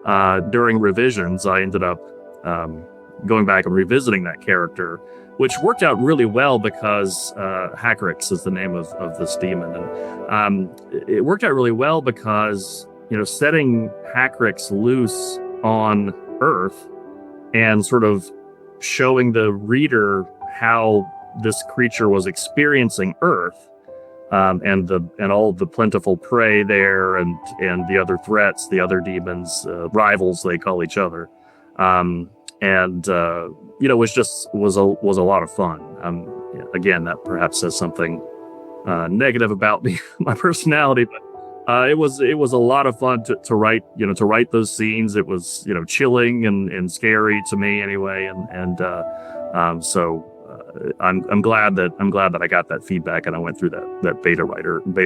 during revisions, I ended up going back and revisiting that character, which worked out really well because Hacrix is the name of this demon. And it worked out really well because, setting Hacrix loose on Earth and sort of showing the reader how this creature was experiencing Earth, and all the plentiful prey there, and the other threats, the other demons, rivals they call each other, was a lot of fun. Again, that perhaps says something negative about me, my personality, but it was a lot of fun to write. To write those scenes. It was chilling and scary to me anyway, so I'm glad that I got that feedback and I went through that beta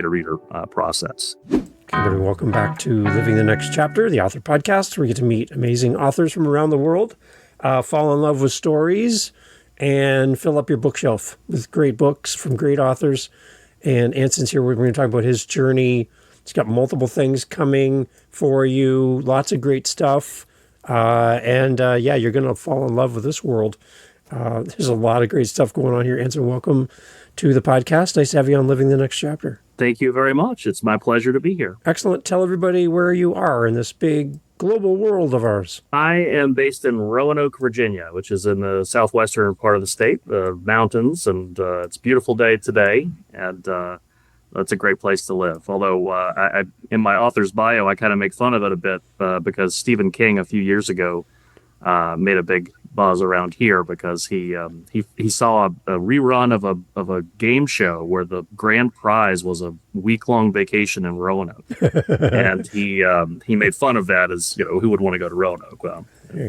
reader process. Okay, everybody, welcome back to Living the Next Chapter, the author podcast, where we get to meet amazing authors from around the world, fall in love with stories, and fill up your bookshelf with great books from great authors. And Anson's here. We're going to talk about his journey. He's got multiple things coming for you, lots of great stuff. You're going to fall in love with this world. There's a lot of great stuff going on here. Anson, welcome to the podcast. Nice to have you on Living the Next Chapter. Thank you very much. It's my pleasure to be here. Excellent. Tell everybody where you are in this big global world of ours. I am based in Roanoke, Virginia, which is in the southwestern part of the state, the mountains, and it's a beautiful day today, and that's a great place to live. Although I in my author's bio, I kind of make fun of it a bit because Stephen King a few years ago made a big buzz around here because he saw a rerun of a game show where the grand prize was a week-long vacation in Roanoke, and he made fun of that as who would want to go to Roanoke. Well,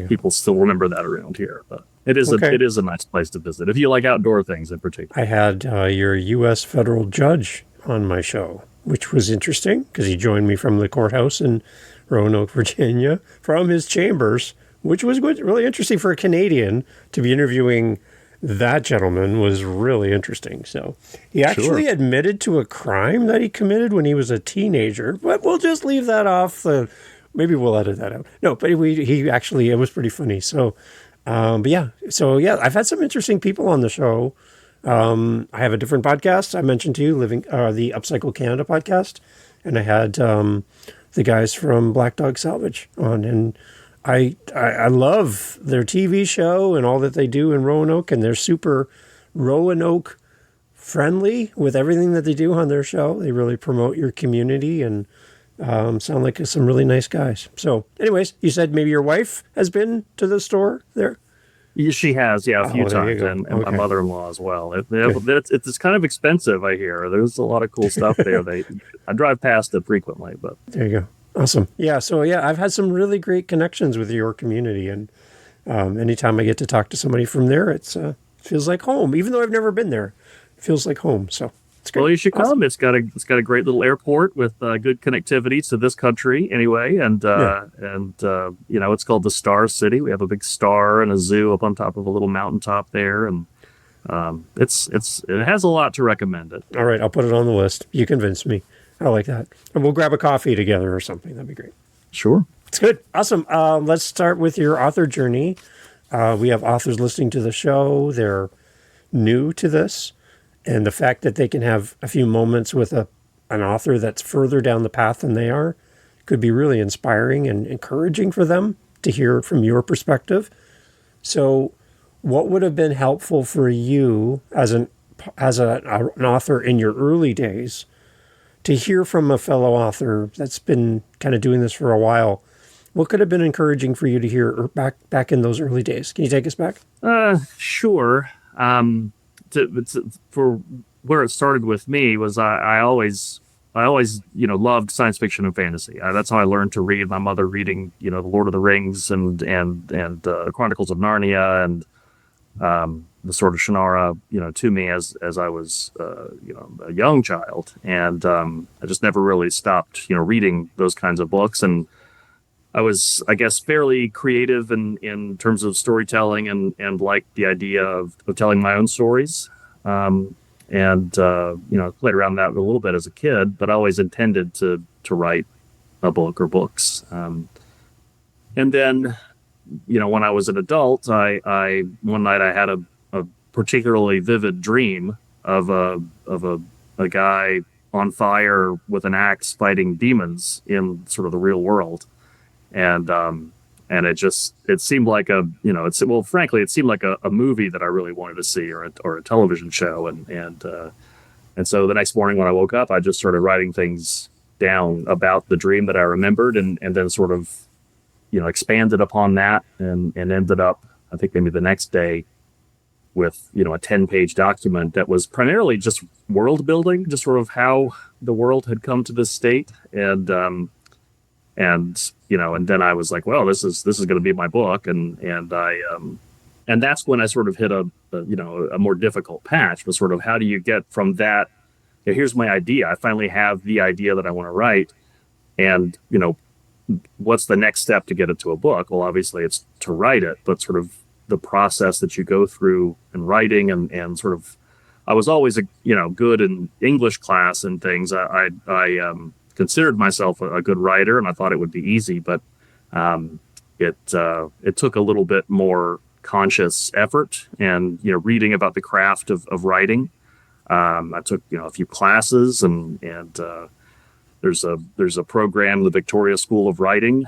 people still remember that around here, but it is a nice place to visit if you like outdoor things in particular. I had your U.S. federal judge on my show, which was interesting because he joined me from the courthouse in Roanoke, Virginia, from his chambers, which was good, really interesting for a Canadian to be interviewing. That gentleman was really interesting. So he actually admitted to a crime that he committed when he was a teenager, but we'll just leave that off. Maybe we'll edit that out. No, but it was pretty funny. So, I've had some interesting people on the show. I have a different podcast I mentioned to you, the Upcycle Canada podcast, and I had the guys from Black Dog Salvage on, and I love their TV show and all that they do in Roanoke, and they're super Roanoke friendly with everything that they do on their show. They really promote your community and sound like some really nice guys. So anyways, you said maybe your wife has been to the store there? She has, a few times, and my mother-in-law as well. It's kind of expensive, I hear. There's a lot of cool stuff there. I drive past it frequently, but there you go. Awesome. Yeah. So I've had some really great connections with your community, and anytime I get to talk to somebody from there, it feels like home. Even though I've never been there, it feels like home. So it's great. Well, you should come. It's got a great little airport with good connectivity to this country anyway, and it's called the Star City. We have a big star and a zoo up on top of a little mountaintop there, and it has a lot to recommend it. All right, I'll put it on the list. You convinced me. I like that. And we'll grab a coffee together or something. That'd be great. Sure. It's good. Awesome. Let's start with your author journey. We have authors listening to the show. They're new to this. And the fact that they can have a few moments with an author that's further down the path than they are could be really inspiring and encouraging for them to hear from your perspective. So what would have been helpful for you as an author in your early days to hear from a fellow author that's been kind of doing this for a while? What could have been encouraging for you to hear back in those early days? Can you take us back? Sure. For where it started with me was I always loved science fiction and fantasy. That's how I learned to read. My mother reading the Lord of the Rings and Chronicles of Narnia and the Sword of Shannara to me as I was a young child, and I just never really stopped reading those kinds of books. And I was, I guess, fairly creative in terms of storytelling and liked the idea of telling my own stories. Played around that a little bit as a kid, but I always intended to write a book or books. And then, when I was an adult, I one night I had a particularly vivid dream of a guy on fire with an axe fighting demons in sort of the real world. And it seemed like frankly, it seemed like a movie that I really wanted to see, or a television show. And so the next morning when I woke up, I just started writing things down about the dream that I remembered, and then sort of, expanded upon that, and ended up, I think maybe the next day, with, a 10-page document that was primarily just world building, just sort of how the world had come to this state. And then I was like, well, this is going to be my book. And that's when I sort of hit a more difficult patch, was sort of, how do you get from that, here's my idea. I finally have the idea that I want to write. And, what's the next step to get it to a book? Well, obviously it's to write it, but sort of the process that you go through in writing, and sort of, I was always, good in English class and things. I considered myself a good writer, and I thought it would be easy, but it took a little bit more conscious effort, and, reading about the craft of writing. I took, a few classes, and there's a program, the Victoria School of Writing,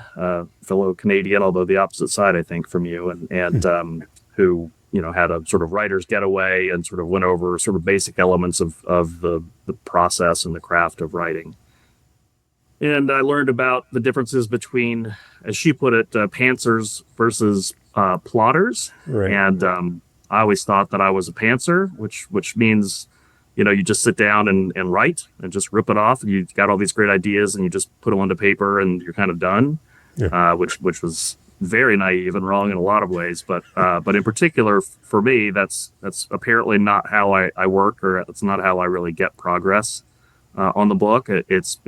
fellow Canadian, although the opposite side, I think, from you, and who, had a sort of writer's getaway, and sort of went over sort of basic elements of the process and the craft of writing. And I learned about the differences between, as she put it, pantsers versus plotters. Right. And I always thought that I was a pantser, which means, you just sit down and write and just rip it off. And you've got all these great ideas, and you just put them onto paper, and you're kind of done. Yeah. Which was very naive and wrong in a lot of ways. But in particular, for me, that's apparently not how I work, or it's not how I really get progress on the book. It's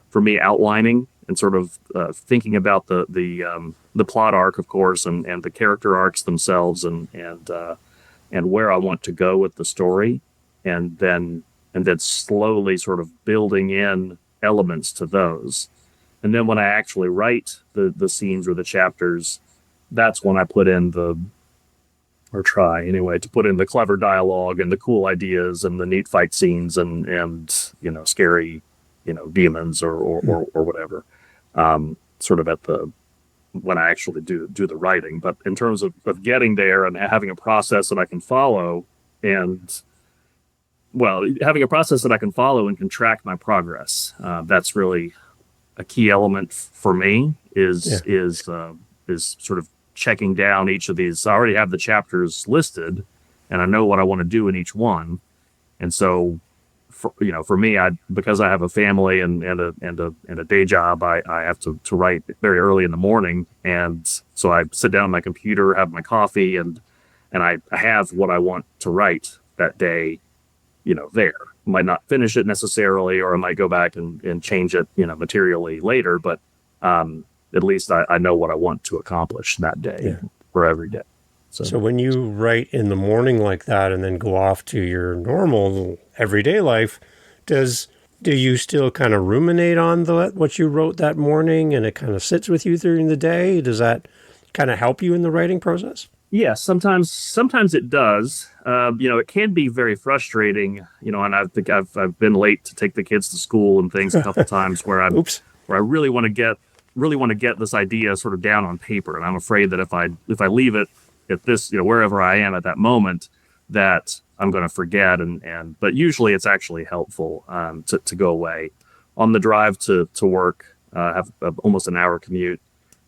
for me, outlining and sort of thinking about the plot arc, of course, and the character arcs themselves, and where I want to go with the story, and then slowly sort of building in elements to those. And then when I actually write the scenes or the chapters, that's when I put in or try anyway, to put in the clever dialogue and the cool ideas and the neat fight scenes, and scary, demons or whatever, sort of when I actually do the writing. But in terms of getting there and having a process that I can follow, having a process that I can follow and can track my progress, that's really a key element for me, is sort of checking down each of these. I already have the chapters listed, and I know what I want to do in each one. And so, for me, because I have a family and a day job, I have to write very early in the morning, and so I sit down on my computer, have my coffee, and I have what I want to write that day. There might not finish it necessarily, or I might go back and change it, materially later, but at least I know what I want to accomplish that day, or every day. So when you write in the morning like that, and then go off to your normal everyday life, do you still kind of ruminate on what you wrote that morning, and it kind of sits with you during the day? Does that kind of help you in the writing process? Yeah, sometimes it does. It can be very frustrating, and I've been late to take the kids to school and things a couple times, where I really want to get this idea sort of down on paper, and I'm afraid that if I leave it at this, wherever I am at that moment, that I'm going to forget. But usually it's actually helpful to go away. On the drive to work, have almost an hour commute,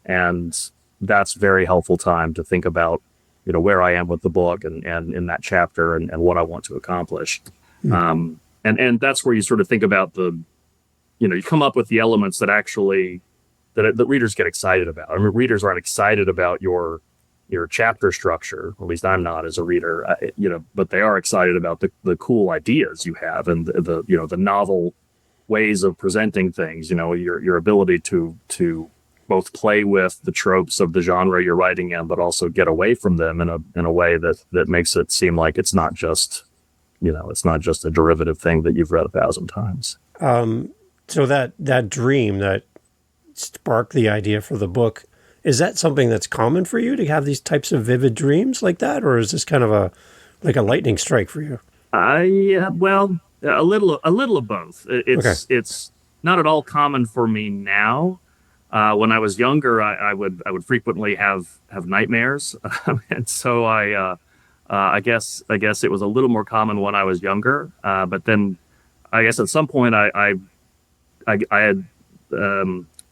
and that's very helpful time to think about, where I am with the book, and in that chapter, and what I want to accomplish. And that's where you sort of think about you come up with the elements that actually that readers get excited about. I mean, readers aren't excited about your chapter structure, or at least I'm not as a reader, but they are excited about the cool ideas you have, and the novel ways of presenting things, your ability to both play with the tropes of the genre you're writing in, but also get away from them in a way that makes it seem like it's not just a derivative thing that you've read 1,000 times. So that dream that sparked the idea for the book, Is that something that's common for you to have these types of vivid dreams like that, or is this kind of a lightning strike for you? Well, a little of both. Okay. It's not at all common for me now. When I was younger, I would frequently have nightmares, and so I guess it was a little more common when I was younger. But then I guess at some point I had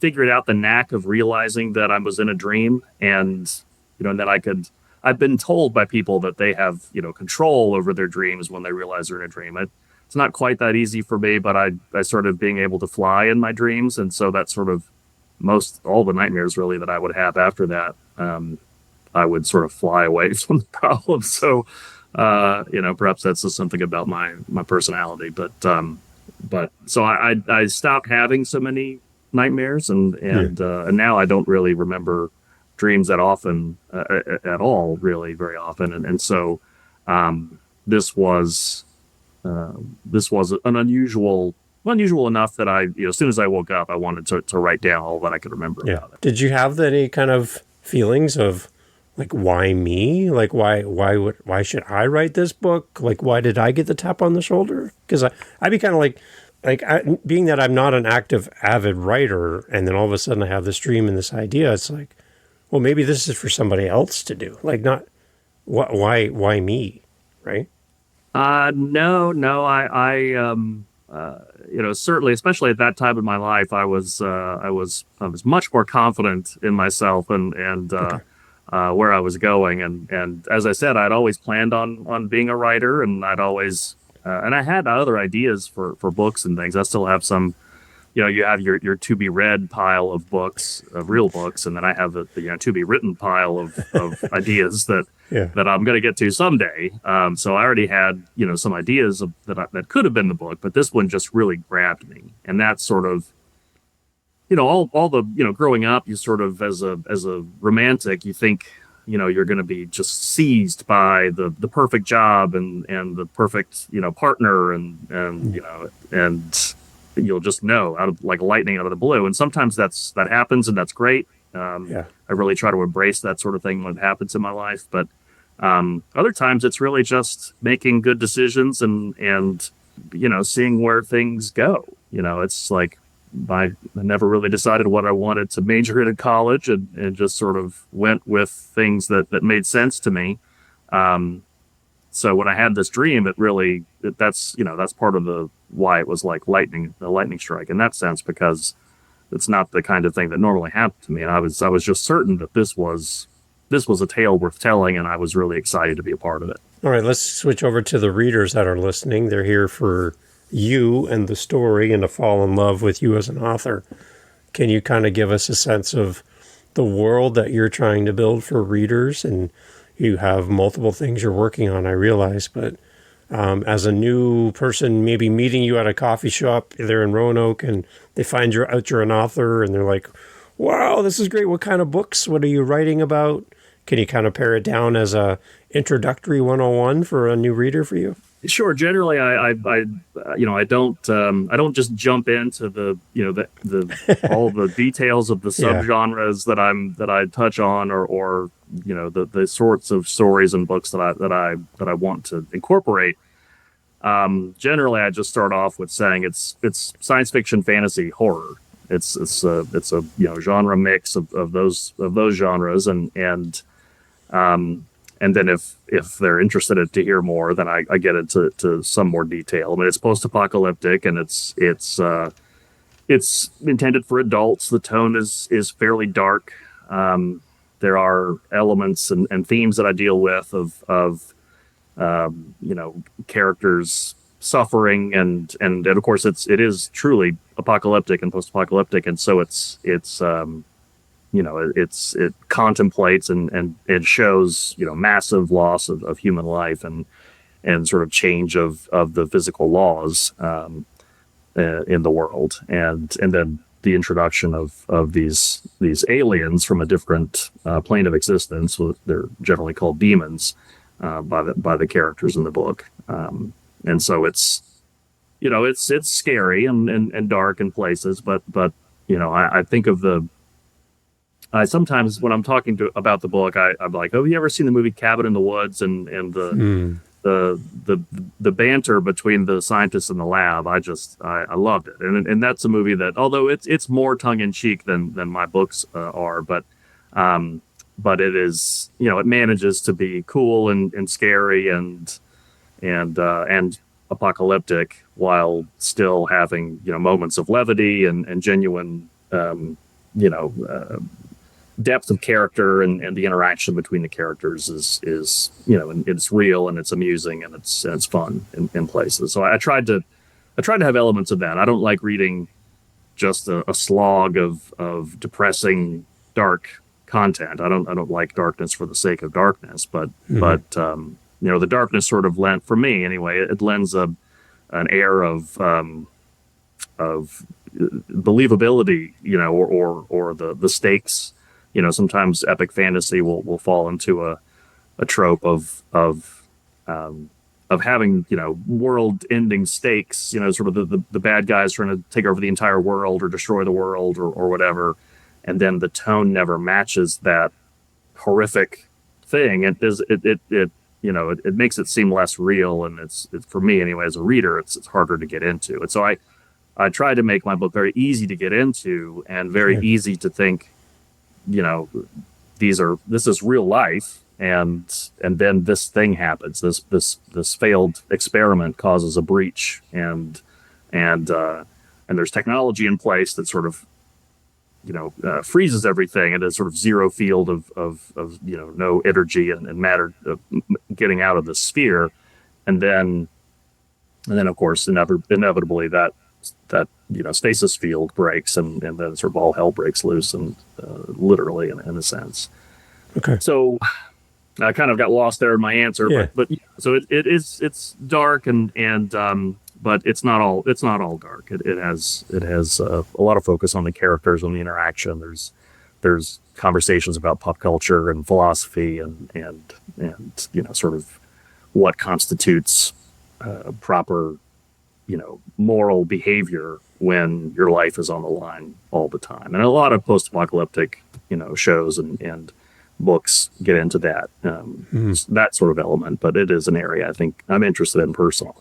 figured out the knack of realizing that I was in a dream, and and that I could. I've been told by people that they have control over their dreams when they realize they're in a dream. It's not quite that easy for me, but I sort of being able to fly in my dreams, and so that's sort of most all the nightmares really that I would have after that. I would sort of fly away from the problem. So perhaps that's just something about my personality, but so I stopped having so many nightmares, and now I don't really remember dreams that often at all, really very often, and so this was an unusual enough that I as soon as I woke up I wanted to write down all that I could remember about it. Did you have any kind of feelings of like, why me? Like, why should I write this book? Like, why did I get the tap on the shoulder? Because I'd be kind of being that I'm not an active, avid writer, and then all of a sudden I have this dream and this idea. It's like, well, maybe this is for somebody else to do. Like, not why me, right? No, certainly, especially at that time in my life, I was much more confident in myself and Okay. where I was going, and as I said, I'd always planned on being a writer, and I'd always and I had other ideas for books and things. I still have some. You have your to be read pile of books, of real books, and then I have the to be written pile of ideas that Yeah. that I'm going to get to someday. So I already had some ideas that could have been the book, but this one just really grabbed me, and that's sort of all the growing up, you sort of as a romantic, you think you're going to be just seized by the perfect job and the perfect partner and you'll just know out of like lightning out of the blue. And sometimes that happens, and that's great. Yeah. I really try to embrace that sort of thing when it happens in my life. But other times it's really just making good decisions and seeing where things go. It's like I never really decided what I wanted to major in college, and just sort of went with things that made sense to me. So when I had this dream, that's part of the why it was like the lightning strike in that sense, because it's not the kind of thing that normally happened to me. And I was just certain that this was a tale worth telling, and I was really excited to be a part of it. All right, let's switch over to the readers that are listening. They're here for you and the story and to fall in love with you as an author. Can you kind of give us a sense of the world that you're trying to build for readers? And you have multiple things you're working on, I realize, but as a new person maybe meeting you at a coffee shop there in Roanoke, and they find you're an author, and they're like, wow, this is great. What kind of books? What are you writing about? Can you kind of pare it down as a introductory 101 for a new reader for you? Sure. Generally, I don't just jump into the all the details of the Yeah. subgenres that I touch on, or the sorts of stories and books that I want to incorporate. Generally, I just start off with saying it's science fiction, fantasy, horror. It's a genre mix of those genres, and then if they're interested to hear more, then I get into some more detail. I mean, it's post-apocalyptic, and it's intended for adults. The tone is fairly dark. There are elements and themes that I deal with of characters suffering, and of course it is truly apocalyptic and post-apocalyptic, and so it contemplates and it shows massive loss of human life and sort of change of the physical laws in the world, and then the introduction of these aliens from a different plane of existence. They're generally called demons by the characters in the book, and so it's scary and dark in places, but I think of I sometimes when I'm talking about the book, I'm like, "Oh, have you ever seen the movie Cabin in the Woods?" And the the the banter between the scientists in the lab. I loved it, and that's a movie that, although it's more tongue in cheek than my books are, but it is, it manages to be cool and scary and apocalyptic while still having moments of levity and genuine you know depth of character, and the interaction between the characters is and it's real and it's amusing and it's fun in places. So I tried to have elements of that. I don't like reading just a slog of depressing dark content. I don't like darkness for the sake of darkness, but the darkness sort of lent, for me anyway, it lends an air of believability, or the stakes. Sometimes epic fantasy will fall into a trope of having world-ending stakes, sort of the bad guys trying to take over the entire world or destroy the world or whatever, and then the tone never matches that horrific thing. It makes it seem less real, and it's for me anyway as a reader, it's harder to get into. And so I try to make my book very easy to get into and very easy to think, this is real life, and then this thing happens. This failed experiment causes a breach, and there's technology in place that sort of freezes everything at a sort of zero field of no energy and matter getting out of the sphere, and then of course inevitably that stasis field breaks, and then sort of all hell breaks loose, and literally in a sense. Okay. So I kind of got lost there in my answer, but so it's dark and but it's not all dark. It has a lot of focus on the characters, on the interaction. There's conversations about pop culture and philosophy and sort of what constitutes proper moral behavior when your life is on the line all the time. And a lot of post-apocalyptic shows and books get into that that sort of element, but it is an area I think I'm interested in personally.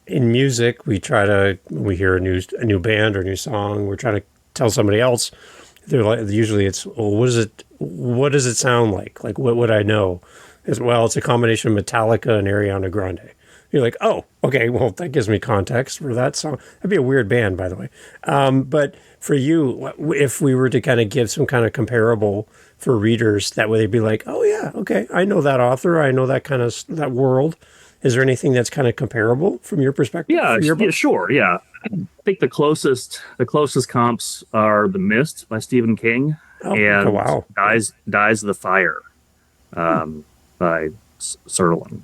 In music, when we hear a new band or a new song, we're trying to tell somebody else. They're like, usually it's, well, what does it sound like? Like, what would I know? It's a combination of Metallica and Ariana Grande. You're like, oh, okay, well, that gives me context for that song. That'd be a weird band, by the way. But for you, if we were to kind of give some kind of comparable for readers, that way they'd be like, oh yeah, okay, I know that author, I know that kind of that world. Is there anything that's kind of comparable from your perspective? Yeah, sure. Yeah, I think the closest comps are The Mist by Stephen King and Dies of the Fire by Serling.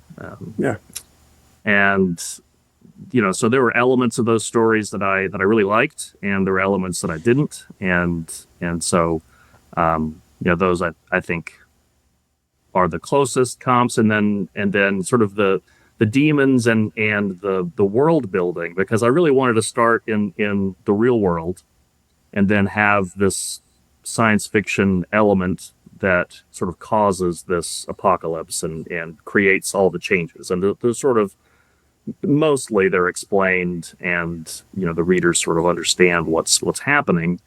And so there were elements of those stories that I really liked, and there were elements that I didn't, and so those I think are the closest comps, and then sort of the demons and the world building, because I really wanted to start in the real world and then have this science fiction element that sort of causes this apocalypse and creates all the changes, and the sort of mostly they're explained, and the readers sort of understand what's happening.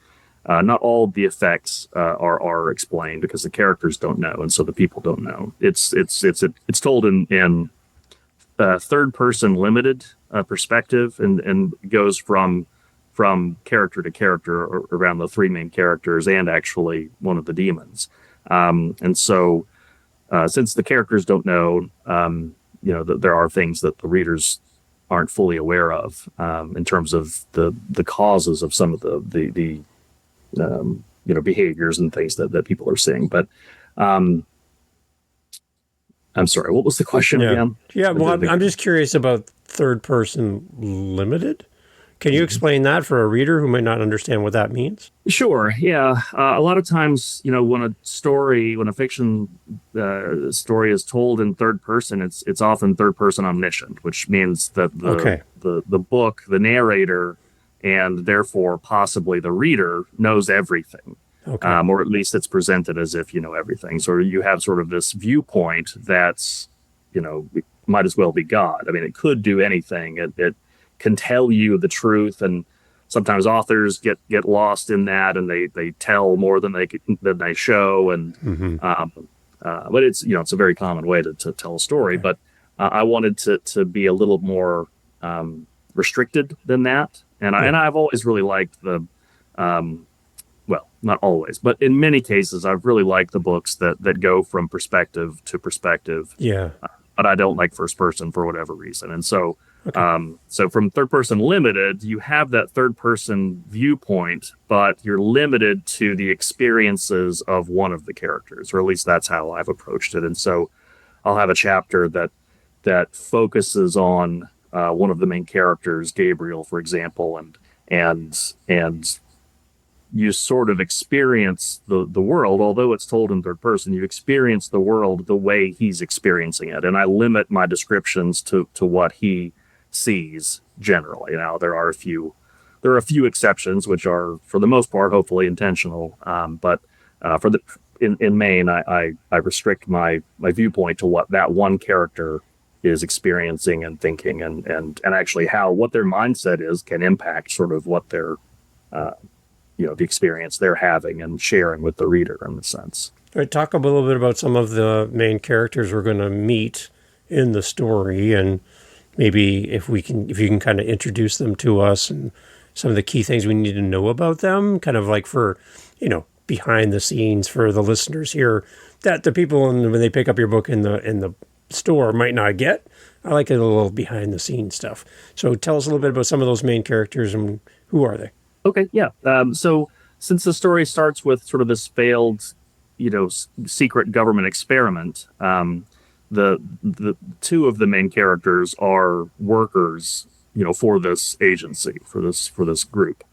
Not all of the effects are explained because the characters don't know, and so the people don't know. It's told in third person limited perspective, and goes from character to character around the three main characters and actually one of the demons. And so since the characters don't know, that there are things that the readers aren't fully aware of in terms of the causes of some of the behaviors and things that people are seeing. But I'm sorry, what was the question again? Yeah, well, I'm just curious about third person limited. Can you explain that for a reader who might not understand what that means? Sure. Yeah. A lot of times, when a fiction story is told in third person, it's often third person omniscient, which means that the book, the narrator, and therefore possibly the reader knows everything. Okay. or at least it's presented as if you know everything. So you have sort of this viewpoint that's, might as well be God. I mean, it could do anything. It can tell you the truth, and sometimes authors get lost in that, and they tell more than they show, and Hmm. but it's a very common way to tell a story. Okay. But I wanted to be a little more restricted than that, Yeah. and I've always really liked the well, not always, but in many cases, I've really liked the books that go from perspective to perspective. Yeah. But I don't like first person for whatever reason, and so Okay. so from third person limited, you have that third person viewpoint, but you're limited to the experiences of one of the characters, or at least that's how I've approached it. And so I'll have a chapter that focuses on one of the main characters, Gabriel, for example, and you sort of experience the world, although it's told in third person, you experience the world the way he's experiencing it. And I limit my descriptions to what he sees generally. Now, there are a few exceptions, which are, for the most part, hopefully intentional. But for the in Maine, I restrict my viewpoint to what that one character is experiencing and thinking, and actually how what their mindset is can impact sort of what their the experience they're having and sharing with the reader in a sense. All right, talk a little bit about some of the main characters we're going to meet in the story, and maybe if you can kind of introduce them to us and some of the key things we need to know about them, kind of like for, behind the scenes for the listeners here that the people when they pick up your book in the store might not get. I like it a little behind the scenes stuff. So tell us a little bit about some of those main characters and who are they? Okay, yeah. So since the story starts with sort of this failed, secret government experiment, the two of the main characters are workers, for this agency, for this group,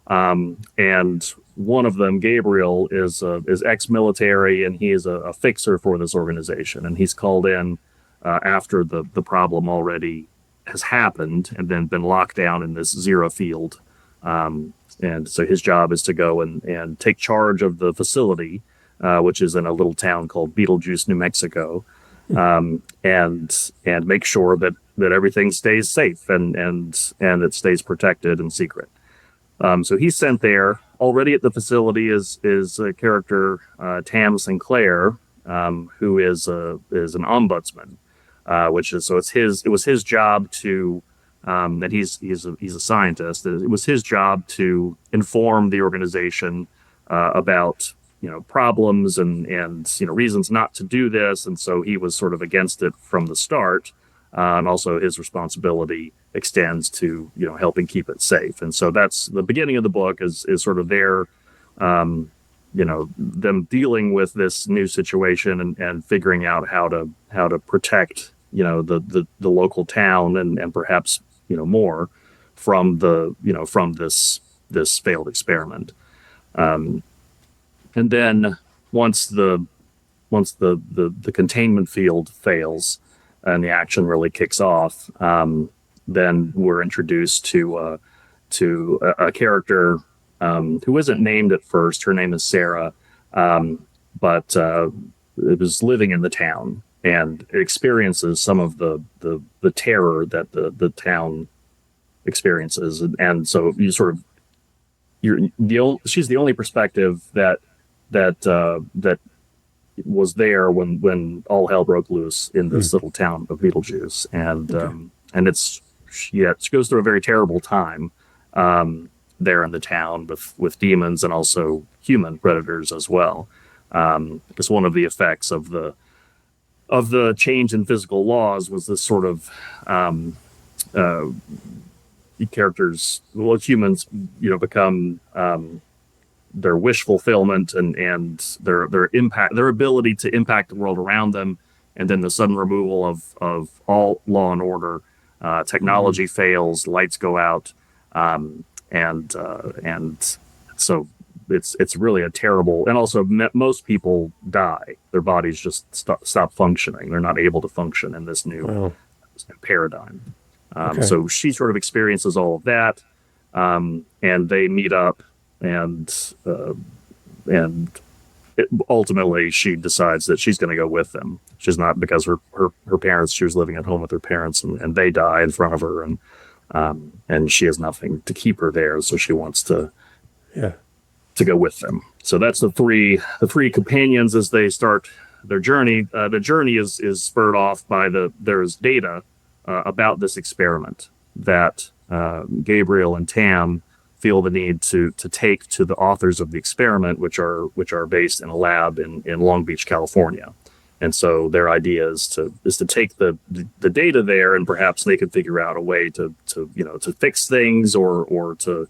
and one of them, Gabriel, is ex-military, and he is a fixer for this organization, and he's called in after the problem already has happened and then been locked down in this zero field. And so his job is to go and take charge of the facility, which is in a little town called Beetlejuice, New Mexico, and make sure that everything stays safe and it stays protected and secret. So he's sent there. Already at the facility is a character, Tam Sinclair, who is an ombudsman, which is so it was his job to that he's a scientist. It was his job to inform the organization about problems and reasons not to do this, and so he was sort of against it from the start. And also his responsibility extends to helping keep it safe. And so that's the beginning of the book is sort of their them dealing with this new situation and figuring out how to protect the local town and perhaps more from from this failed experiment. And then once the containment field fails and the action really kicks off, then we're introduced to a character who isn't named at first. Her name is Sarah, but it was living in the town and experiences some of the terror that the town experiences, and so she's the only perspective that was there when all hell broke loose in this little town of Beetlejuice, and she goes through a very terrible time there in the town with demons and also human predators as well. Because one of the effects of the change in physical laws was this sort of humans become their wish fulfillment and their ability to impact the world around them, and then the sudden removal of all law and order. Technology fails, lights go out, and so it's really a terrible. And also, most people die; their bodies just stop functioning. They're not able to function in this new paradigm. Okay. So she sort of experiences all of that, and they meet up, and ultimately she decides that she's going to go with them. She's not, because her parents, she was living at home with her parents, and they die in front of her, and she has nothing to keep her there, so she wants Yeah. to go with them. So that's the three companions as they start their journey. The journey is spurred off by there's data about this experiment that Gabriel and Tam feel the need to take to the authors of the experiment, which are based in a lab in Long Beach, California. And so their idea is to take the data there, and perhaps they could figure out a way to fix things, or to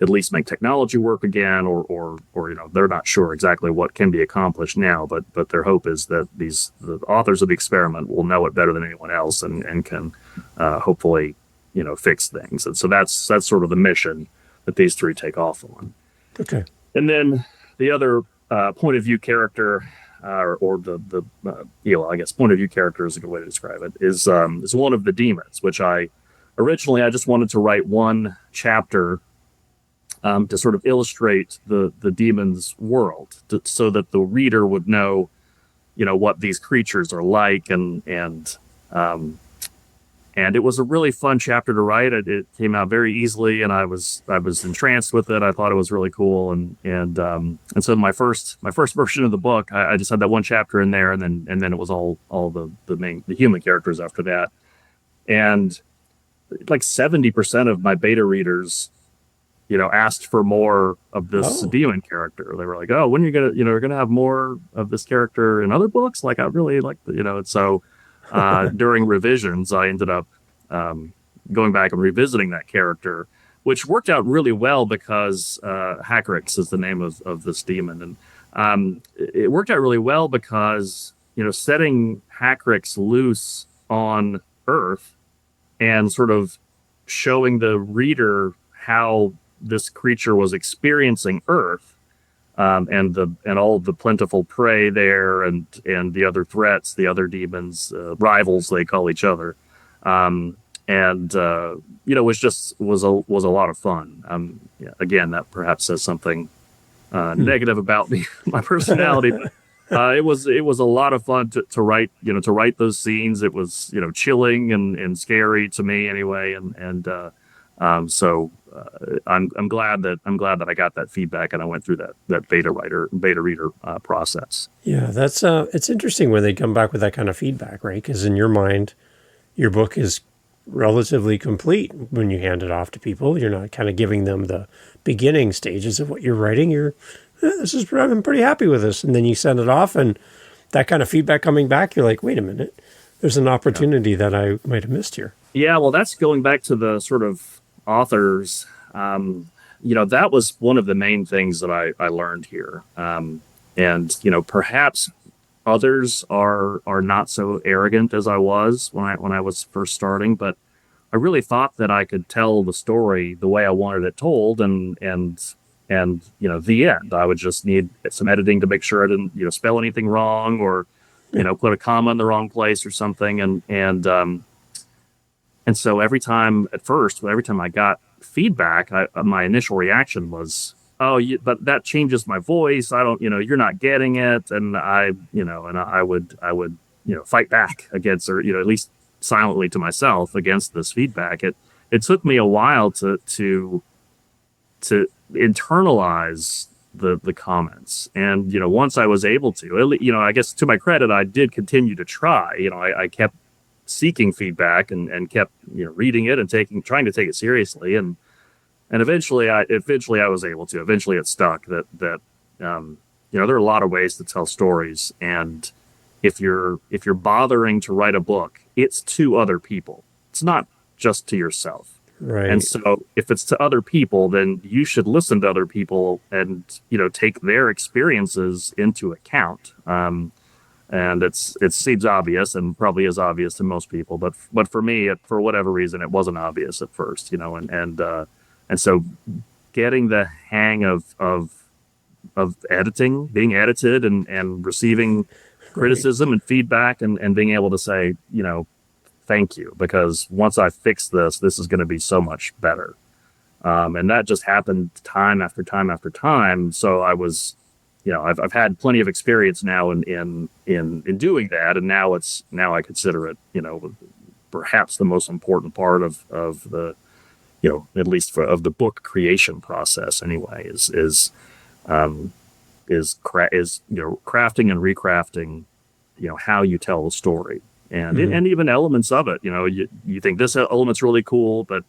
at least make technology work again, or they're not sure exactly what can be accomplished now, but their hope is that the authors of the experiment will know it better than anyone else, and can hopefully fix things. And so that's sort of the mission that these three take off on. Okay. And then the other point of view character, or the I guess point of view character is a good way to describe it, is one of the demons, which I just wanted to write one chapter to sort of illustrate the demon's world, so that the reader would know, what these creatures are like, and it was a really fun chapter to write. It came out very easily, and I was entranced with it. I thought it was really cool, and so my first version of the book, I just had that one chapter in there, and then it was all the human characters after that, and like 70% of my beta readers, asked for more of this demon character. They were like, "Oh, when are you gonna, we're gonna have more of this character in other books? Like, I really like And so during revisions, I ended up going back and revisiting that character, which worked out really well because Hackrix is the name of this demon, and it worked out really well because setting Hackrix loose on Earth and sort of showing the reader how this creature was experiencing Earth, and all the plentiful prey there, and the other threats, the other demons, rivals they call each other, was a lot of fun. Again, that perhaps says something negative about me, my personality, but it was a lot of fun to write. To write those scenes. It was Hmm. and scary to me anyway, so I'm glad that I got that feedback, and I went through that beta reader process. Yeah, that's it's interesting when they come back with that kind of feedback, right? Because in your mind, your book is relatively complete when you hand it off to people. You're not kind of giving them the beginning stages of what you're writing. I'm pretty happy with this, and then you send it off, and that kind of feedback coming back, you're like, wait a minute, there's an opportunity that I might have missed here. Yeah, well, that's going back to the sort of authors. That was one of the main things that I learned here. And perhaps others are not so arrogant as I was when I was first starting, but I really thought that I could tell the story the way I wanted it told, and the end. I would just need some editing to make sure I didn't spell anything wrong, or put a comma in the wrong place or something, and so every time I got feedback, my initial reaction was, "Oh, but that changes my voice. I don't, you're not getting it." And I would fight back against, or at least silently to myself, against this feedback. It took me a while to internalize the comments, and once I was able to, I guess to my credit, I did continue to try. I kept seeking feedback, and kept reading it and trying to take it seriously, and eventually I was able to. Eventually it stuck that there are a lot of ways to tell stories, and if you're bothering to write a book, it's to other people. It's not just to yourself. Right. And so if it's to other people, then you should listen to other people, and take their experiences into account. And it seems obvious, and probably is obvious to most people, but for me, for whatever reason, it wasn't obvious at first, and so getting the hang of editing, being edited, and receiving criticism and feedback, and being able to say, thank you, because once I fix this is going to be so much better. And that just happened time after time after time. So I was I've had plenty of experience now in doing that, and now I consider it, perhaps the most important part of the, at least of the book creation process anyway, crafting and recrafting, how you tell the story, and and even elements of it. You think this element's really cool, but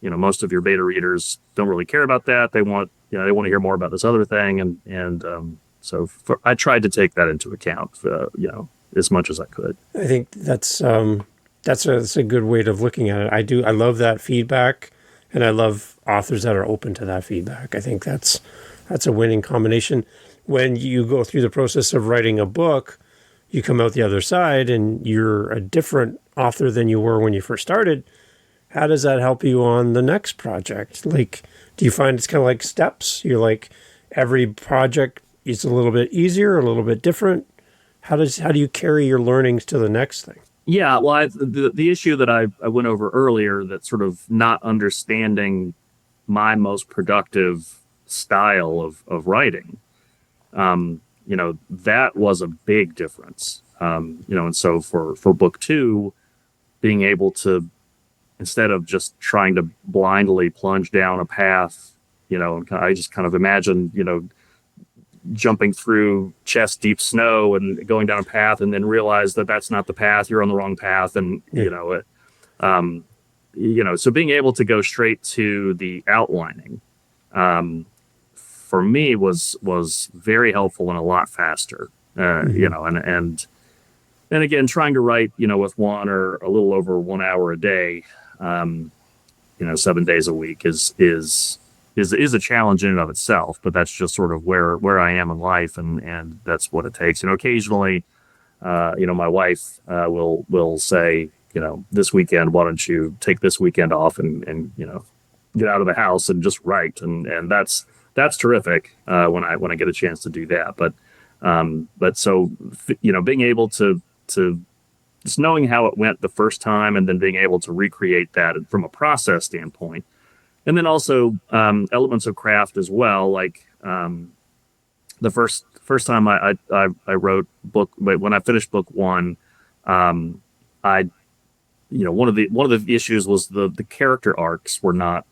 most of your beta readers don't really care about that. They want to hear more about this other thing, so I tried to take that into account, as much as I could. I think that's a good way of looking at it. I love that feedback, and I love authors that are open to that feedback. I think that's a winning combination. When you go through the process of writing a book, you come out the other side and you're a different author than you were when you first started. How does that help you on the next project? Like, do you find it's kind of like steps? You're like, every project is a little bit easier, a little bit different. How do you carry your learnings to the next thing? Yeah, well, the issue that I went over earlier, that sort of not understanding my most productive style of writing, that was a big difference. And so for book two, being able to, instead of just trying to blindly plunge down a path, and I just kind of imagine, jumping through chest deep snow and going down a path, and then realize that that's not the path, you're on the wrong path. And, so being able to go straight to the outlining, for me was very helpful and a lot faster, and again, trying to write, with one or a little over 1 hour a day, 7 days a week is a challenge in and of itself, but that's just sort of where I am in life, and that's what it takes. Occasionally, my wife will say, this weekend, why don't you take this weekend off and get out of the house and just write, and that's terrific when I get a chance to do that. But so being able to just knowing how it went the first time, and then being able to recreate that from a process standpoint. And then also elements of craft as well, like the first time I wrote book, but when I finished book one, one of the issues was the character arcs were not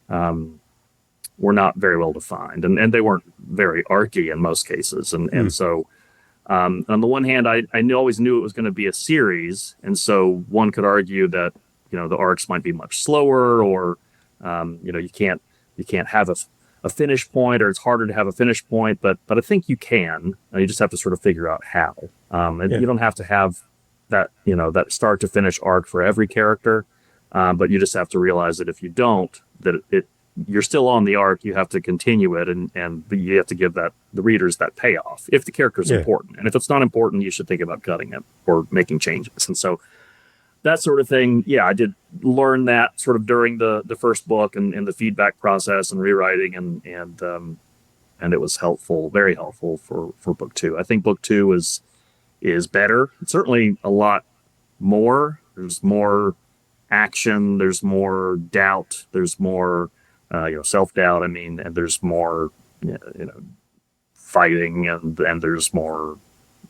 very well defined, and they weren't very archy in most cases, and so. On the one hand, I always knew it was going to be a series, and so one could argue that the arcs might be much slower, or you can't have a finish point, or it's harder to have a finish point. But I think you can. You just have to sort of figure out how. You don't have to have that that start to finish arc for every character, but you just have to realize that if you don't, that you're still on the arc. You have to continue it, and you have to give the readers that payoff if the character is important. And if it's not important, you should think about cutting it or making changes. And so that sort of thing, I did learn that sort of during the first book and the feedback process and rewriting, and it was helpful, very helpful for book two. I think book two is better. It's certainly a lot more. There's more action. There's more doubt. There's more self-doubt. And there's more, fighting, and there's more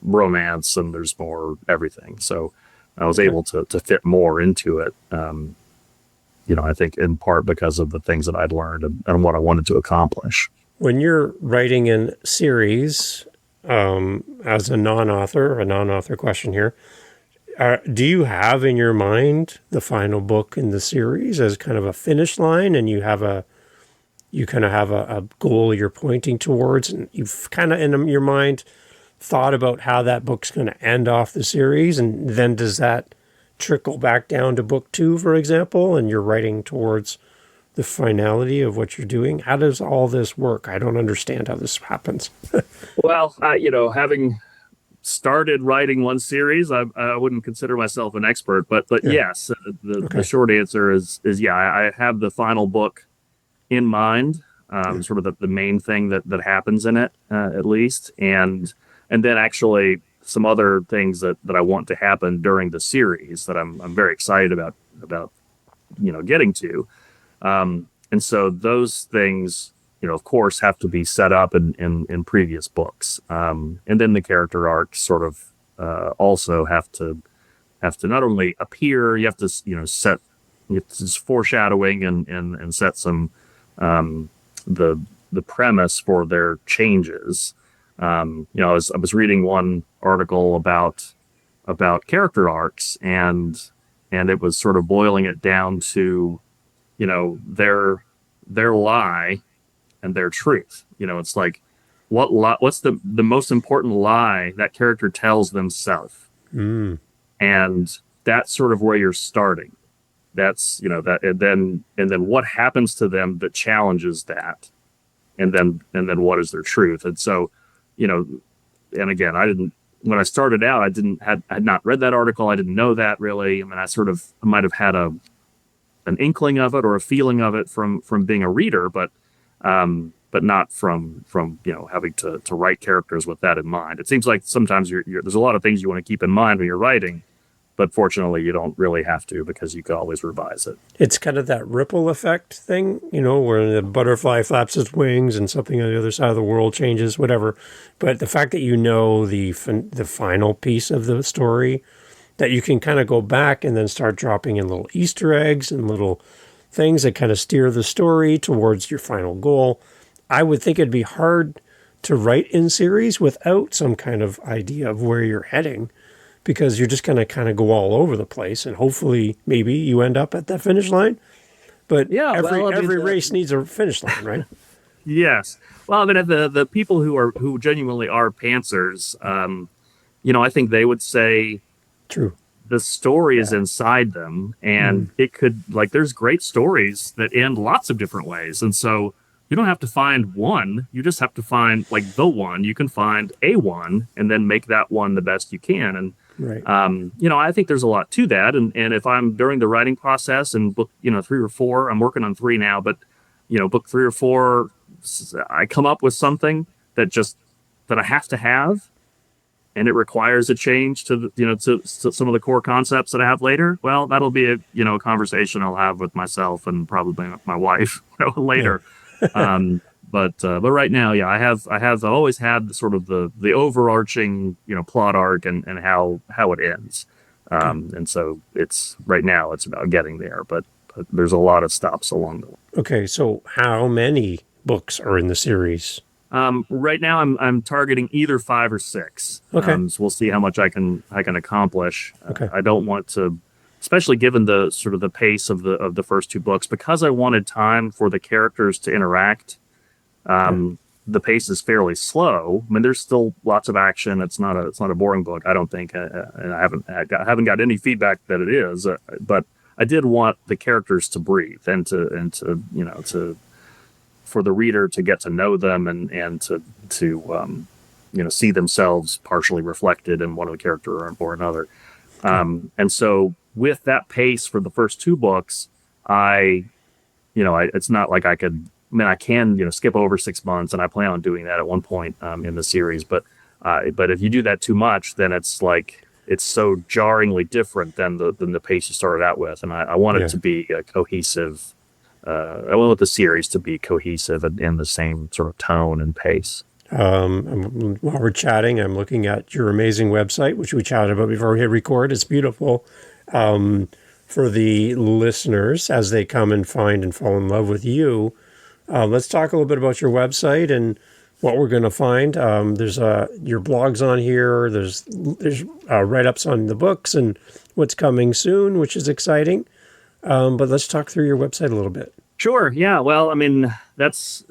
romance, and there's more everything. So I was able to fit more into it. I think in part because of the things that I'd learned and what I wanted to accomplish. When you're writing in series, as a non-author question here, do you have in your mind the final book in the series as kind of a finish line, and you kind of have a goal you're pointing towards, and you've kind of in your mind thought about how that book's going to end off the series, and then does that trickle back down to book two, for example, and you're writing towards the finality of what you're doing? How does all this work? I don't understand how this happens. Well, having started writing one series, I wouldn't consider myself an expert, but yes, the short answer is I have the final book in mind, sort of the main thing that happens in it, at least, and then actually some other things that I want to happen during the series that I'm very excited about getting to, and so those things of course, have to be set up in previous books. And then the character arcs sort of also have to not only appear, you have to, set it's foreshadowing and set some the premise for their changes. I was reading one article about character arcs, and it was sort of boiling it down to, their lie and their truth. It's like, what's the most important lie that character tells themselves, and that's sort of where you're starting. That's that, and then what happens to them that challenges that, and then what is their truth. And so, and again, I didn't, when I started out, had not read that article. I didn't know that really. I mean, I might have had an inkling of it or a feeling of it from being a reader, but not from having to write characters with that in mind. It seems like sometimes there's a lot of things you want to keep in mind when you're writing, but fortunately you don't really have to, because you can always revise it. It's kind of that ripple effect thing, where the butterfly flaps its wings and something on the other side of the world changes, whatever. But the fact that the final piece of the story, that you can kind of go back and then start dropping in little Easter eggs and little things that kind of steer the story towards your final goal. I would think it'd be hard to write in series without some kind of idea of where you're heading, because you're just going to kind of go all over the place, and hopefully maybe you end up at that finish line. But yeah, every race needs a finish line, right? Yes. Well, I mean, the people who genuinely are pantsers, I think they would say, true, the story is inside them, and it could, there's great stories that end lots of different ways, and so you don't have to find one. You just have to find the one. You can find a one and then make that one the best you can. And right. I think there's a lot to that. And if I'm during the writing process and book 3 or 4, I'm working on 3 now, but book 3 or 4, I come up with something that I have to have, and it requires a change to to some of the core concepts that I have later. Well, that'll be a conversation I'll have with myself and probably my wife later. Yeah. But right now, yeah, I've always had sort of the overarching plot arc and how it ends, and so right now it's about getting there, but there's a lot of stops along the way. Okay, so how many books are in the series? Right now I'm targeting either 5 or 6. Okay, so we'll see how much I can accomplish. Okay. I don't want to, especially given the sort of the pace of the first 2 books, because I wanted time for the characters to interact. The pace is fairly slow. I mean, there's still lots of action. It's not a boring book, I don't think, and I haven't got any feedback that it is. But I did want the characters to breathe and to for the reader to get to know them and to see themselves partially reflected in one of the character or another. And so with that pace for the first 2 books, it's not like I could. I mean, I can, skip over 6 months, and I plan on doing that at one point in the series. But if you do that too much, then it's so jarringly different than the pace you started out with. And I want it to be cohesive. I want the series to be cohesive and in the same sort of tone and pace. While we're chatting, I'm looking at your amazing website, which we chatted about before we hit record. It's beautiful. For the listeners, as they come and find and fall in love with you, let's talk a little bit about your website and what we're going to find. There's your blogs on here. There's write-ups on the books and what's coming soon, which is exciting. But let's talk through your website a little bit. Sure. Yeah. Well, I mean, that's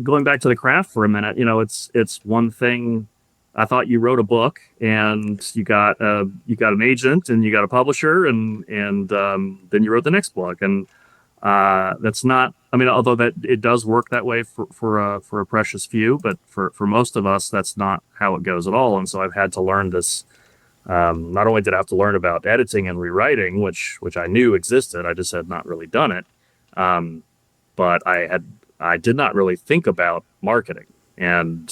going back to the craft for a minute. It's one thing. I thought you wrote a book and you got an agent and you got a publisher and then you wrote the next book, and that's not. I mean, although that it does work that way for a precious few, but for most of us, that's not how it goes at all. And so I've had to learn this. Not only did I have to learn about editing and rewriting, which I knew existed, I just had not really done it. But I did not really think about marketing and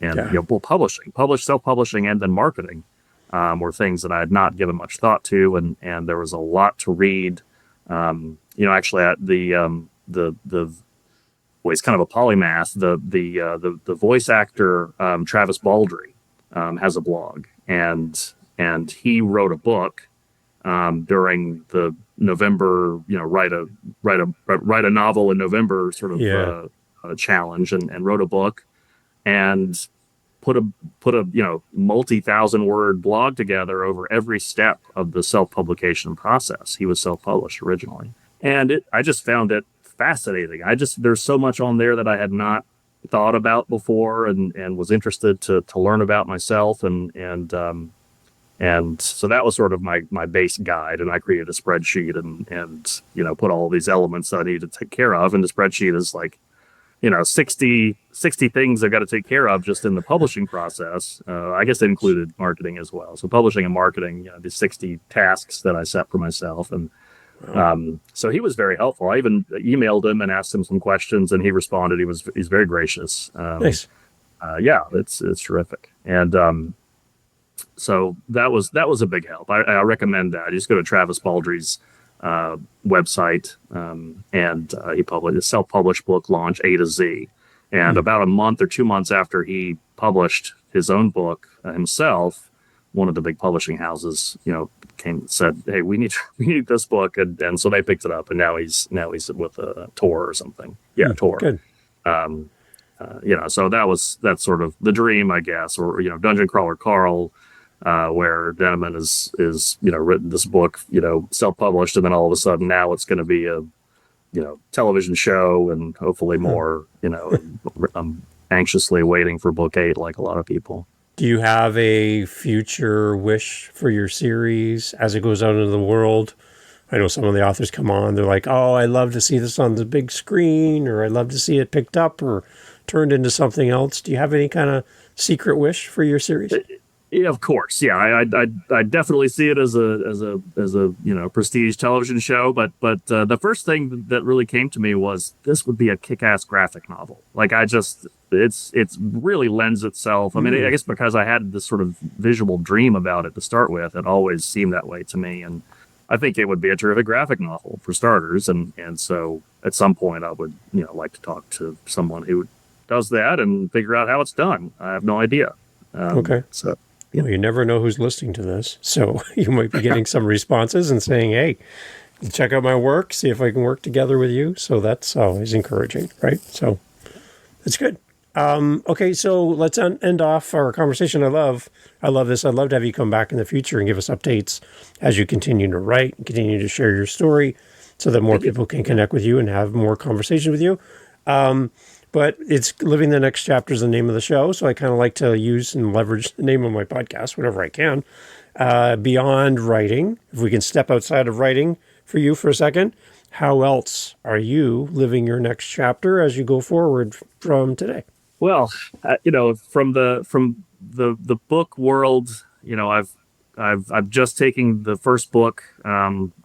self-publishing, and then marketing were things that I had not given much thought to, and there was a lot to read. Actually, at the well, he's kind of a polymath. The voice actor Travis Baldry has a blog, and he wrote a book during the November, write a novel in November sort of Yeah. challenge, and wrote a book and put a multi-thousand word blog together over every step of the self-publication process. He was self-published originally, and I just found it fascinating. There's so much on there that I had not thought about before, and was interested to learn about myself, and so that was sort of my base guide, and I created a spreadsheet and put all these elements that I need to take care of, and the spreadsheet is like 60 things I've got to take care of just in the publishing process. I guess it included marketing as well. So publishing and marketing, the 60 tasks that I set for myself. And so he was very helpful. I even emailed him and asked him some questions, and he responded. He's very gracious. Nice. Yeah, it's terrific. And so that was a big help. I recommend that. You just go to Travis Baldry's website, and he published a self-published book launch A to Z. And about a month or 2 months after he published his own book himself, one of the big publishing houses, came and said, "Hey, we need this book," and so they picked it up, and now he's with a Tor or something. Yeah, Tor. Good. So that's sort of the dream, I guess, or Dungeon Crawler Carl. Where Denneman is written this book, self-published, and then all of a sudden now it's going to be a television show, and hopefully more. I'm anxiously waiting for book 8, like a lot of people. Do you have a future wish for your series as it goes out into the world? I know some of the authors come on, they're like, "Oh, I love to see this on the big screen," or "I love to see it picked up or turned into something else." Do you have any kind of secret wish for your series? Yeah, of course. Yeah, I definitely see it as a prestige television show. But the first thing that really came to me was this would be a kick-ass graphic novel. Like it's really lends itself. I mean, I guess because I had this sort of visual dream about it to start with, it always seemed that way to me. And I think it would be a terrific graphic novel for starters. And so at some point I would like to talk to someone who does that and figure out how it's done. I have no idea. Okay. So. Well, you never know who's listening to this, so you might be getting some responses and saying, "Hey, check out my work, see if I can work together with you." So that's always encouraging, right? So it's good. Okay, so let's end off our conversation. I love this. I'd love to have you come back in the future and give us updates as you continue to write and continue to share your story, so that more people can connect with you and have more conversation with you. But it's Living the Next Chapter is the name of the show, so I kind of like to use and leverage the name of my podcast whenever I can. Beyond writing, if we can step outside of writing for you for a second, how else are you living your next chapter as you go forward from today? Well, from the book world, I've just taken the first book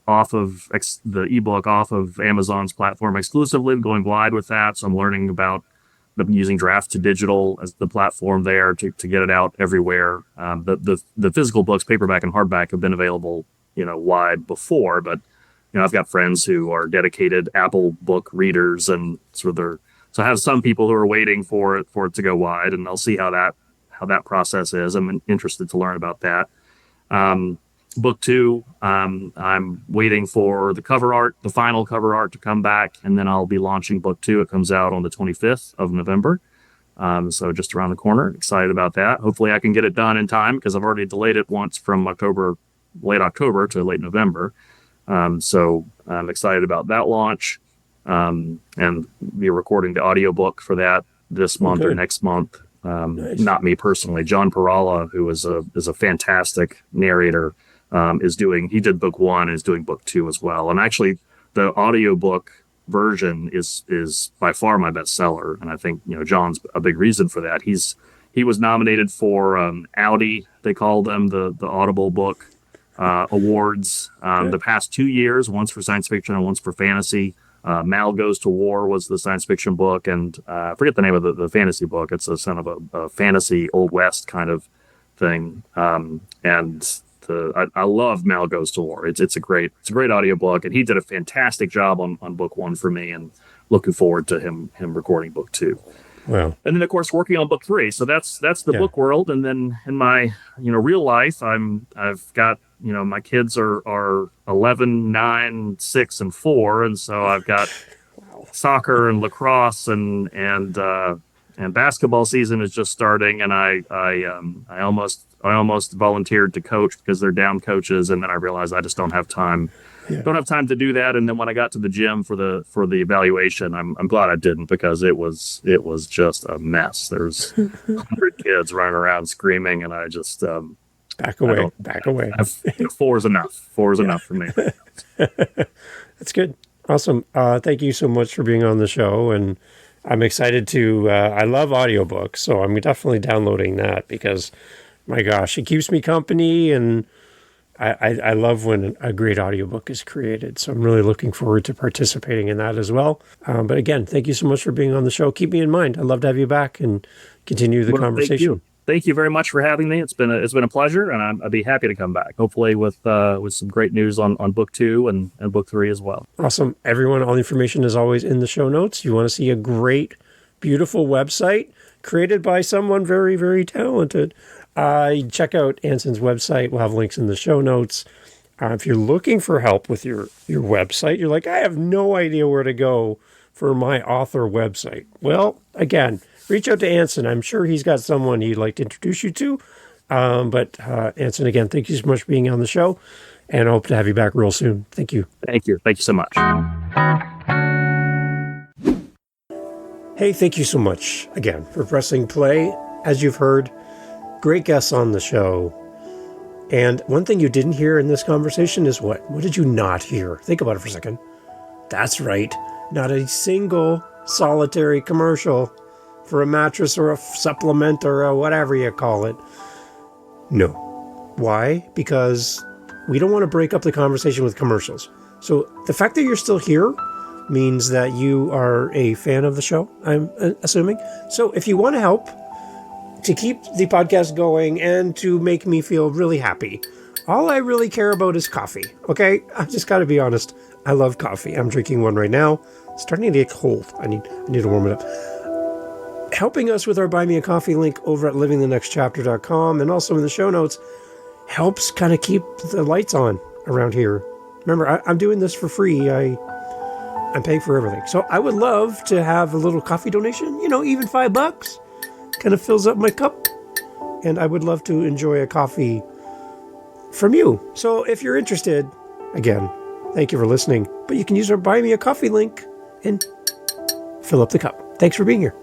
off of the ebook off of Amazon's platform exclusively, going wide with that. So I'm learning about using Draft to Digital as the platform there to get it out everywhere. The physical books, paperback and hardback, have been available wide before, but I've got friends who are dedicated Apple book readers, and so I have some people who are waiting for it to go wide, and I'll see how that process is. I'm interested to learn about that. Book 2, I'm waiting for the final cover art to come back, and then I'll be launching book 2. It comes out on the 25th of November. So just around the corner. Excited about that. Hopefully I can get it done in time, because I've already delayed it once from late October to late November. So I'm excited about that launch, and be recording the audiobook for that this month or next month. Nice. Not me personally. John Perala, who is a fantastic narrator, he did book 1 and is doing book 2 as well. And actually the audiobook version is by far my bestseller. And I think, John's a big reason for that. He was nominated for Audi, they call them, the Audible book awards, the past 2 years, once for science fiction and once for fantasy. Mal Goes to War was the science fiction book, and I forget the name of the fantasy book. It's a kind of a fantasy Old West kind of thing. I love Mal Goes to War. It's a great audiobook, and he did a fantastic job on book 1 for me. And looking forward to him recording book 2. Well, And then of course working on book 3. So that's the book world. And then in my real life, I've got my kids are 11, 9, 6, and 4, and so I've got soccer and lacrosse and basketball season is just starting, and I almost volunteered to coach because they're down coaches, and then I realized I just don't have time. Don't have time to do that. And then when I got to the gym for the evaluation, I'm glad I didn't, because it was just a mess. There's 100 kids running around screaming, and I just back away. 4 is enough. 4 is enough for me. That's good. Awesome. Thank you so much for being on the show. And I'm excited to, I love audiobooks, so I'm definitely downloading that because, my gosh, it keeps me company, and I love when a great audiobook is created. So I'm really looking forward to participating in that as well. But again, thank you so much for being on the show. Keep me in mind. I'd love to have you back and continue the conversation. Thank you very much for having me. It's been a pleasure, and I'd be happy to come back. Hopefully with some great news on book 2 and book 3 as well. Awesome. Everyone, all the information is always in the show notes. You want to see a great, beautiful website created by someone very, very talented. Check out Anson's website. We'll have links in the show notes. If you're looking for help with your website, you're like, I have no idea where to go for my author website. Well, again, reach out to Anson. I'm sure he's got someone he'd like to introduce you to. But Anson, again, thank you so much for being on the show, and I hope to have you back real soon. Thank you. Thank you. Thank you so much. Hey, thank you so much again for pressing play. As you've heard, great guests on the show. And one thing you didn't hear in this conversation is what? What did you not hear? Think about it for a second. That's right. Not a single solitary commercial for a mattress or a supplement or a whatever you call it. No. Why? Because we don't want to break up the conversation with commercials. So the fact that you're still here means that you are a fan of the show, I'm assuming. So if you want to help to keep the podcast going and to make me feel really happy, all I really care about is coffee, okay? I just got to be honest. I love coffee. I'm drinking one right now. It's starting to get cold. I need to warm it up. Helping us with our Buy Me a Coffee link over at livingthenextchapter.com and also in the show notes helps kind of keep the lights on around here. Remember, I'm doing this for free. I'm paying for everything. So I would love to have a little coffee donation, even $5. Kind of fills up my cup. And I would love to enjoy a coffee from you. So if you're interested, again, thank you for listening. But you can use our Buy Me a Coffee link and fill up the cup. Thanks for being here.